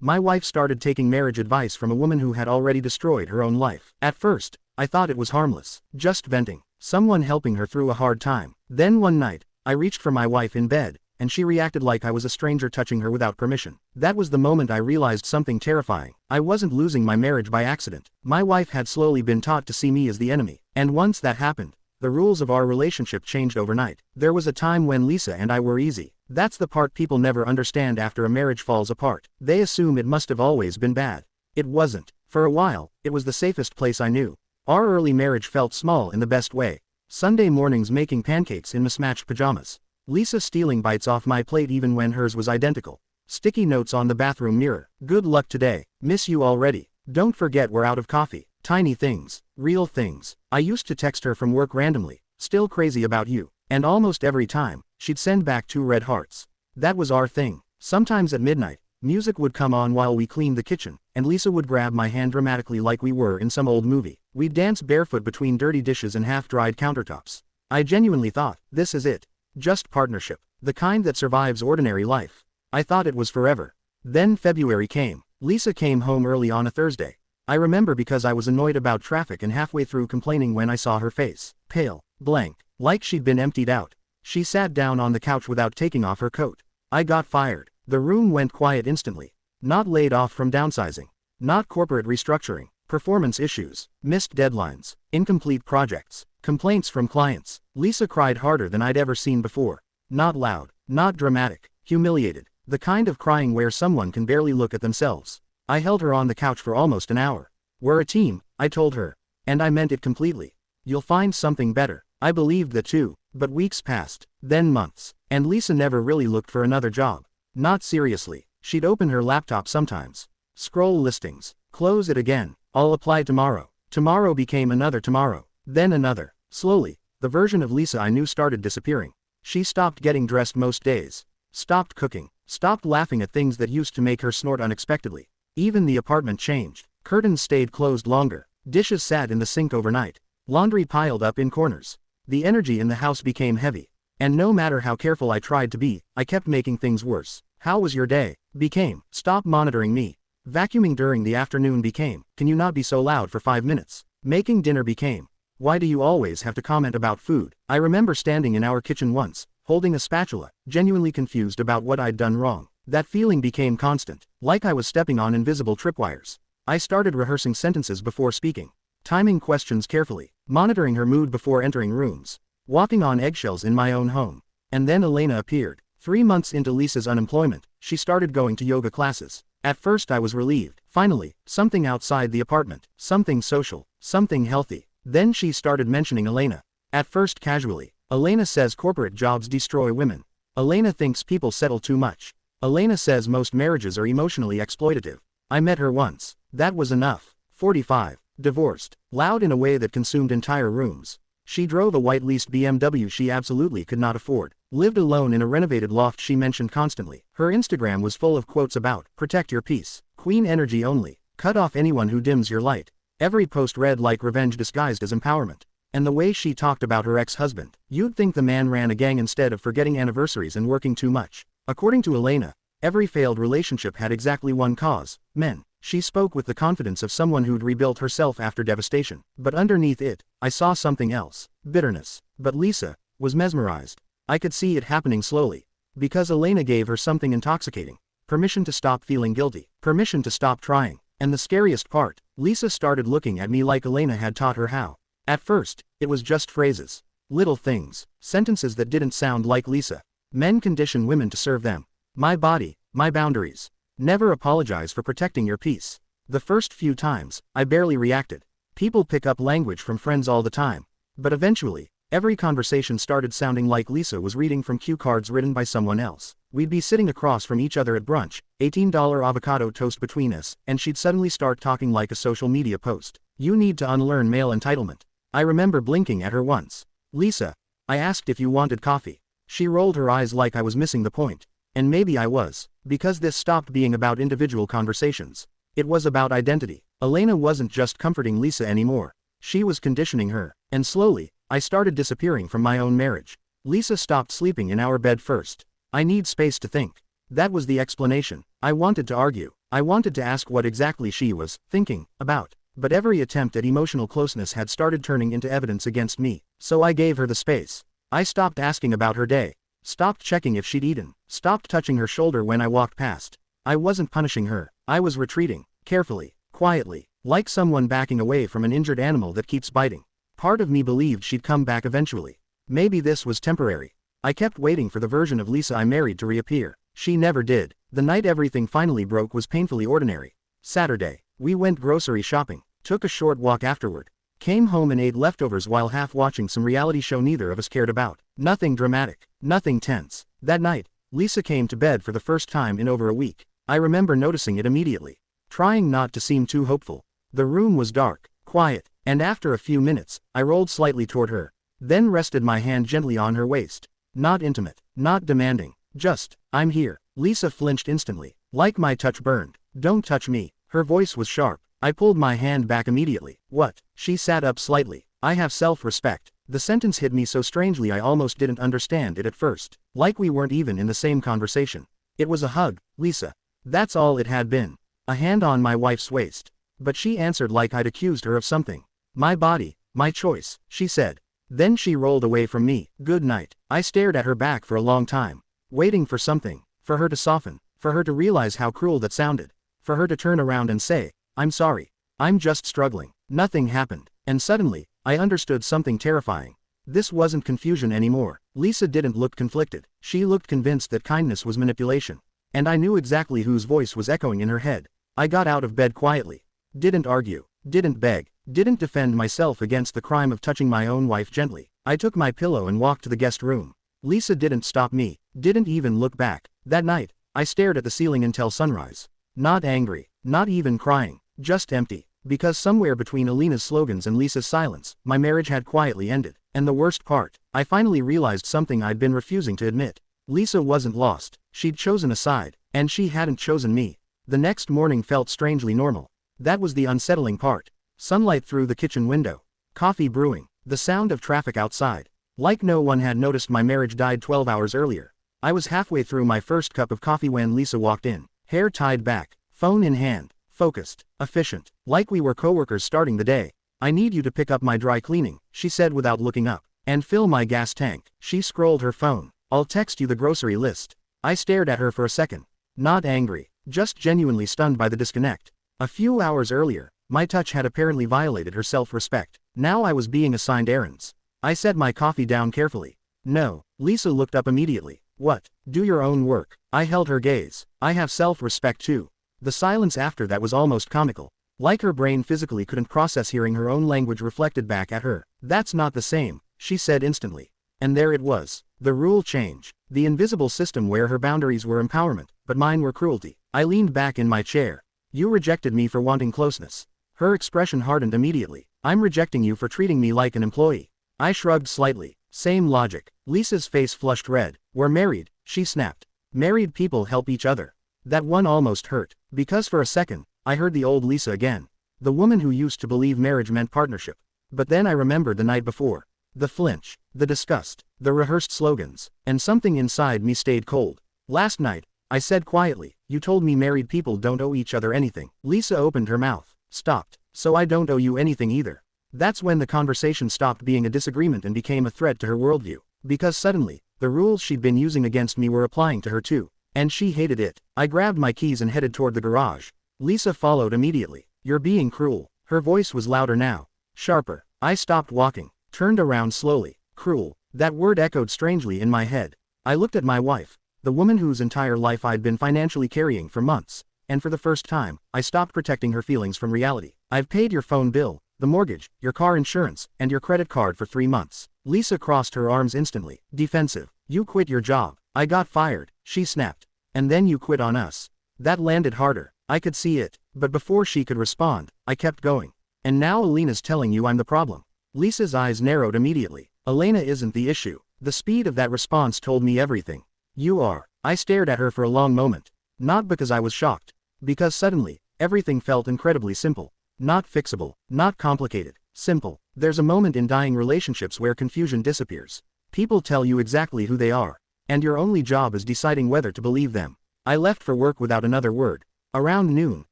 My wife started taking marriage advice from a woman who had already destroyed her own life. At first, I thought it was harmless, just venting, someone helping her through a hard time. Then one night, I reached for my wife in bed, and she reacted like I was a stranger touching her without permission. That was the moment I realized something terrifying. I wasn't losing my marriage by accident. My wife had slowly been taught to see me as the enemy. And once that happened, the rules of our relationship changed overnight. There was a time when Lisa and I were easy. That's the part people never understand after a marriage falls apart. They assume it must have always been bad. It wasn't. For a while, it was the safest place I knew. Our early marriage felt small in the best way. Sunday mornings making pancakes in mismatched pajamas. Lisa stealing bites off my plate even when hers was identical. Sticky notes on the bathroom mirror. Good luck today. Miss you already. Don't forget we're out of coffee. Tiny things. Real things. I used to text her from work randomly. Still crazy about you. And almost every time, she'd send back 2 red hearts. That was our thing. Sometimes at midnight, music would come on while we cleaned the kitchen, and Lisa would grab my hand dramatically like we were in some old movie. We'd dance barefoot between dirty dishes and half-dried countertops. I genuinely thought, this is it. Just partnership. The kind that survives ordinary life. I thought it was forever. Then February came. Lisa came home early on a Thursday. I remember because I was annoyed about traffic and halfway through complaining when I saw her face. Pale. Blank. Like she'd been emptied out. She sat down on the couch without taking off her coat. I got fired. The room went quiet instantly. Not laid off from downsizing. Not corporate restructuring. Performance issues. Missed deadlines. Incomplete projects. Complaints from clients. Lisa cried harder than I'd ever seen before. Not loud. Not dramatic. Humiliated. The kind of crying where someone can barely look at themselves. I held her on the couch for almost an hour. We're a team, I told her. And I meant it completely. You'll find something better. I believed that too. But weeks passed. Then months. And Lisa never really looked for another job. Not seriously. She'd open her laptop sometimes. Scroll listings. Close it again. I'll apply tomorrow. Tomorrow became another tomorrow. Then another. Slowly, the version of Lisa I knew started disappearing. She stopped getting dressed most days. Stopped cooking. Stopped laughing at things that used to make her snort unexpectedly. Even the apartment changed. Curtains stayed closed longer. Dishes sat in the sink overnight. Laundry piled up in corners. The energy in the house became heavy. And no matter how careful I tried to be, I kept making things worse. How was your day? Became, stop monitoring me. Vacuuming during the afternoon became, can you not be so loud for 5 minutes? Making dinner became, why do you always have to comment about food? I remember standing in our kitchen once, holding a spatula, genuinely confused about what I'd done wrong. That feeling became constant, like I was stepping on invisible tripwires. I started rehearsing sentences before speaking, timing questions carefully, monitoring her mood before entering rooms, walking on eggshells in my own home. And then Elena appeared. 3 months into Lisa's unemployment, she started going to yoga classes. At first I was relieved. Finally, something outside the apartment, something social, something healthy. Then she started mentioning Elena. At first casually. Elena says corporate jobs destroy women. Elena thinks people settle too much. Elena says most marriages are emotionally exploitative. I met her once. That was enough. 45. Divorced. Loud in a way that consumed entire rooms. She drove a white leased BMW she absolutely could not afford. Lived alone in a renovated loft she mentioned constantly. Her Instagram was full of quotes about, protect your peace, queen energy only, cut off anyone who dims your light. Every post read like revenge disguised as empowerment. And the way she talked about her ex-husband, you'd think the man ran a gang instead of forgetting anniversaries and working too much. According to Elena, every failed relationship had exactly one cause, men. She spoke with the confidence of someone who'd rebuilt herself after devastation. But underneath it, I saw something else, bitterness. But Lisa was mesmerized. I could see it happening slowly. Because Elena gave her something intoxicating. Permission to stop feeling guilty. Permission to stop trying. And the scariest part, Lisa started looking at me like Elena had taught her how. At first, it was just phrases. Little things. Sentences that didn't sound like Lisa. Men condition women to serve them. My body, my boundaries. Never apologize for protecting your peace. The first few times, I barely reacted. People pick up language from friends all the time. But eventually, every conversation started sounding like Lisa was reading from cue cards written by someone else. We'd be sitting across from each other at brunch, $18 avocado toast between us, and she'd suddenly start talking like a social media post. You need to unlearn male entitlement. I remember blinking at her once. Lisa, I asked if you wanted coffee. She rolled her eyes like I was missing the point. And maybe I was, because this stopped being about individual conversations. It was about identity. Elena wasn't just comforting Lisa anymore. She was conditioning her. And slowly, I started disappearing from my own marriage. Lisa stopped sleeping in our bed first. I need space to think. That was the explanation. I wanted to argue. I wanted to ask what exactly she was thinking about, but every attempt at emotional closeness had started turning into evidence against me, so I gave her the space. I stopped asking about her day, stopped checking if she'd eaten, stopped touching her shoulder when I walked past. I wasn't punishing her, I was retreating, carefully, quietly, like someone backing away from an injured animal that keeps biting. Part of me believed she'd come back eventually. Maybe this was temporary. I kept waiting for the version of Lisa I married to reappear. She never did. The night everything finally broke was painfully ordinary. Saturday. We went grocery shopping, took a short walk afterward, came home and ate leftovers while half watching some reality show neither of us cared about. Nothing dramatic, nothing tense. That night, Lisa came to bed for the first time in over a week. I remember noticing it immediately, trying not to seem too hopeful. The room was dark, quiet, and after a few minutes, I rolled slightly toward her, then rested my hand gently on her waist. Not intimate, not demanding, just, I'm here. Lisa flinched instantly, like my touch burned. Don't touch me. Her voice was sharp. I pulled my hand back immediately. What? She sat up slightly. I have self-respect. The sentence hit me so strangely I almost didn't understand it at first, like we weren't even in the same conversation. It was a hug, Lisa. That's all it had been. A hand on my wife's waist. But she answered like I'd accused her of something. My body, my choice, she said. Then she rolled away from me. Good night. I stared at her back for a long time, waiting for something, for her to soften, for her to realize how cruel that sounded, for her to turn around and say, I'm sorry. I'm just struggling. Nothing happened. And suddenly, I understood something terrifying. This wasn't confusion anymore. Lisa didn't look conflicted. She looked convinced that kindness was manipulation. And I knew exactly whose voice was echoing in her head. I got out of bed quietly. Didn't argue. Didn't beg. Didn't defend myself against the crime of touching my own wife gently. I took my pillow and walked to the guest room. Lisa didn't stop me. Didn't even look back. That night, I stared at the ceiling until sunrise. Not angry. Not even crying. Just empty. Because somewhere between Alina's slogans and Lisa's silence, my marriage had quietly ended. And the worst part, I finally realized something I'd been refusing to admit. Lisa wasn't lost. She'd chosen a side. And she hadn't chosen me. The next morning felt strangely normal. That was the unsettling part. Sunlight through the kitchen window. Coffee brewing. The sound of traffic outside. Like no one had noticed my marriage died 12 hours earlier. I was halfway through my first cup of coffee when Lisa walked in. Hair tied back. Phone in hand. Focused. Efficient. Like we were coworkers starting the day. I need you to pick up my dry cleaning, she said without looking up. And fill my gas tank. She scrolled her phone. I'll text you the grocery list. I stared at her for a second. Not angry. Just genuinely stunned by the disconnect. A few hours earlier, my touch had apparently violated her self-respect. Now I was being assigned errands. I set my coffee down carefully. No. Lisa looked up immediately. What? Do your own work. I held her gaze. I have self-respect too. The silence after that was almost comical. Like her brain physically couldn't process hearing her own language reflected back at her. That's not the same, she said instantly. And there it was. The rule change. The invisible system where her boundaries were empowerment, but mine were cruelty. I leaned back in my chair. You rejected me for wanting closeness. Her expression hardened immediately. I'm rejecting you for treating me like an employee. I shrugged slightly. Same logic. Lisa's face flushed red. We're married, she snapped. Married people help each other. That one almost hurt, because for a second, I heard the old Lisa again. The woman who used to believe marriage meant partnership. But then I remembered the night before. The flinch, the disgust, the rehearsed slogans, and something inside me stayed cold. Last night, I said quietly, you told me married people don't owe each other anything. Lisa opened her mouth, stopped. So I don't owe you anything either. That's when the conversation stopped being a disagreement and became a threat to her worldview. Because suddenly, the rules she'd been using against me were applying to her too. And she hated it. I grabbed my keys and headed toward the garage. Lisa followed immediately. You're being cruel. Her voice was louder now. Sharper. I stopped walking, turned around slowly. Cruel. That word echoed strangely in my head. I looked at my wife, the woman whose entire life I'd been financially carrying for months. And for the first time, I stopped protecting her feelings from reality. I've paid your phone bill, the mortgage, your car insurance, and your credit card for 3 months. Lisa crossed her arms instantly, defensive. You quit your job. I got fired, she snapped. And then you quit on us. That landed harder. I could see it. But before she could respond, I kept going. And now Alina's telling you I'm the problem. Lisa's eyes narrowed immediately. Elena isn't the issue. The speed of that response told me everything. You are. I stared at her for a long moment. Not because I was shocked. Because suddenly, everything felt incredibly simple. Not fixable. Not complicated. Simple. There's a moment in dying relationships where confusion disappears. People tell you exactly who they are. And your only job is deciding whether to believe them. I left for work without another word. Around noon,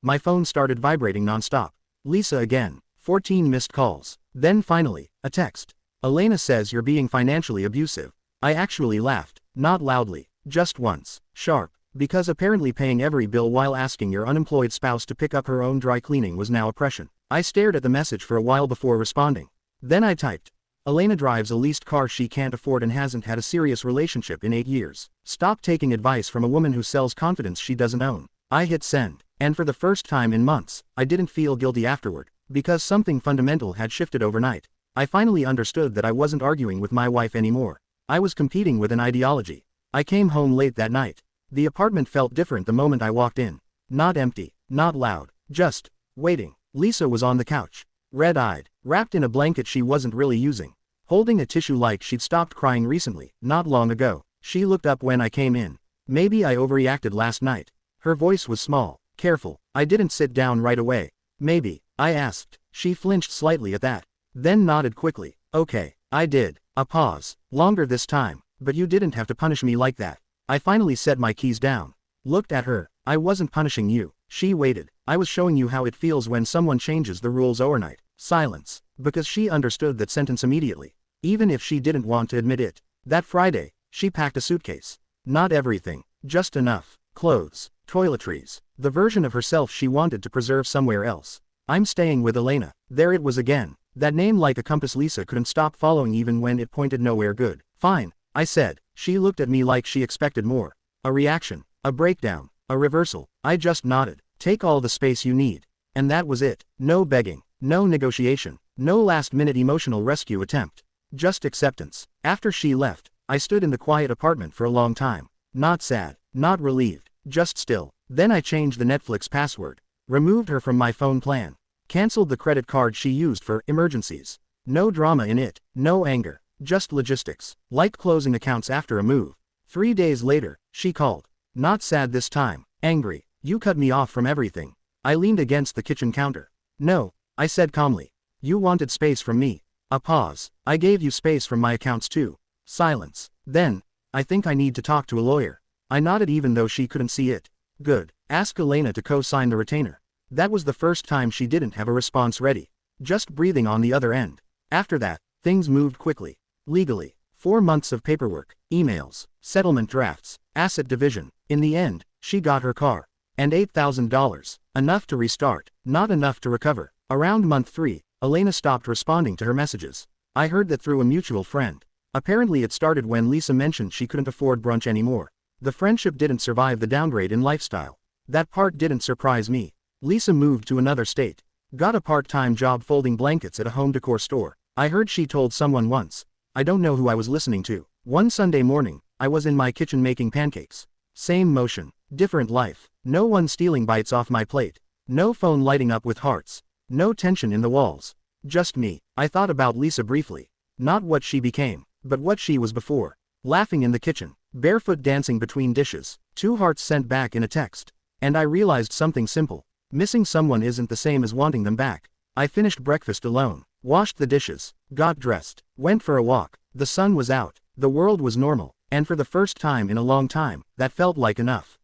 my phone started vibrating nonstop. Lisa again. 14 missed calls. Then finally, a text. Elena says you're being financially abusive. I actually laughed. Not loudly. Just once. Sharp. Because apparently paying every bill while asking your unemployed spouse to pick up her own dry cleaning was now oppression. I stared at the message for a while before responding. Then I typed. Elena drives a leased car she can't afford and hasn't had a serious relationship in 8 years. Stop taking advice from a woman who sells confidence she doesn't own. I hit send. And for the first time in months, I didn't feel guilty afterward. Because something fundamental had shifted overnight. I finally understood that I wasn't arguing with my wife anymore. I was competing with an ideology. I came home late that night. The apartment felt different the moment I walked in. Not empty, not loud, just waiting. Lisa was on the couch. Red-eyed, wrapped in a blanket she wasn't really using. Holding a tissue like she'd stopped crying recently, not long ago. She looked up when I came in. Maybe I overreacted last night. Her voice was small, careful. I didn't sit down right away. Maybe, I asked. She flinched slightly at that. Then nodded quickly. Okay, I did. A pause. Longer this time. But you didn't have to punish me like that. I finally set my keys down. Looked at her. I wasn't punishing you. She waited. I was showing you how it feels when someone changes the rules overnight. Silence. Because she understood that sentence immediately. Even if she didn't want to admit it. That Friday, she packed a suitcase. Not everything. Just enough. Clothes. Toiletries. The version of herself she wanted to preserve somewhere else. I'm staying with Elena. There it was again. That name like a compass Lisa couldn't stop following even when it pointed nowhere good. Fine, I said. She looked at me like she expected more. A reaction. A breakdown. A reversal. I just nodded. Take all the space you need. And that was it. No begging. No negotiation. No last-minute emotional rescue attempt. Just acceptance. After she left, I stood in the quiet apartment for a long time. Not sad. Not relieved. Just still. Then I changed the Netflix password. Removed her from my phone plan. Cancelled the credit card she used for emergencies. No drama in it. No anger. Just logistics. Like closing accounts after a move. 3 days later, she called. Not sad this time. Angry. You cut me off from everything. I leaned against the kitchen counter. No, I said calmly. You wanted space from me. A pause. I gave you space from my accounts too. Silence. Then, I think I need to talk to a lawyer. I nodded even though she couldn't see it. Good. Ask Elena to co-sign the retainer. That was the first time she didn't have a response ready. Just breathing on the other end. After that, things moved quickly. Legally. 4 months of paperwork, emails, settlement drafts, asset division. In the end, she got her car. And $8,000. Enough to restart, not enough to recover. Around month 3, Elena stopped responding to her messages. I heard that through a mutual friend. Apparently it started when Lisa mentioned she couldn't afford brunch anymore. The friendship didn't survive the downgrade in lifestyle. That part didn't surprise me. Lisa moved to another state. Got a part-time job folding blankets at a home decor store. I heard she told someone once. I don't know who I was listening to. One Sunday morning, I was in my kitchen making pancakes. Same motion, different life. No one stealing bites off my plate. No phone lighting up with hearts. No tension in the walls. Just me. I thought about Lisa briefly. Not what she became, but what she was before. Laughing in the kitchen. Barefoot dancing between dishes. 2 hearts sent back in a text. And I realized something simple. Missing someone isn't the same as wanting them back. I finished breakfast alone. Washed the dishes. Got dressed. Went for a walk. The sun was out. The world was normal. And for the first time in a long time, that felt like enough.